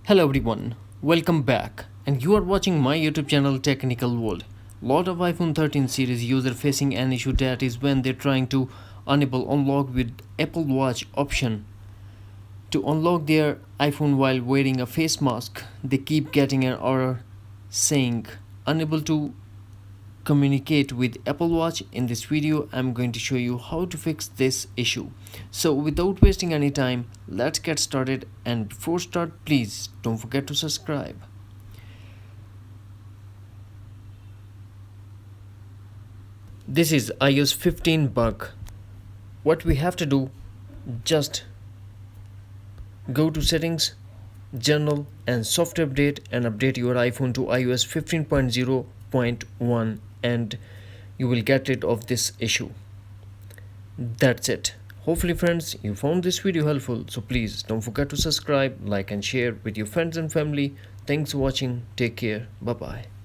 Hello everyone, welcome back, and you are watching my YouTube channel Technical World. Lot of iPhone 13 series user facing an issue that is when they're trying to enable unlock with Apple Watch option. To unlock their iPhone while wearing a face mask, they keep getting an error saying unable to communicate with Apple Watch. In this video I'm going to show you how to fix this issue. So without wasting any time, let's get started, and before start please don't forget to subscribe. This is iOS 15 bug. What we have to do, just go to settings, general and software update, and update your iPhone to iOS 15.0.1 and you will get rid of this issue. That's it. Hopefully friends, you found this video helpful, so please don't forget to subscribe, like and share with your friends and family. Thanks for watching. Take care. Bye bye.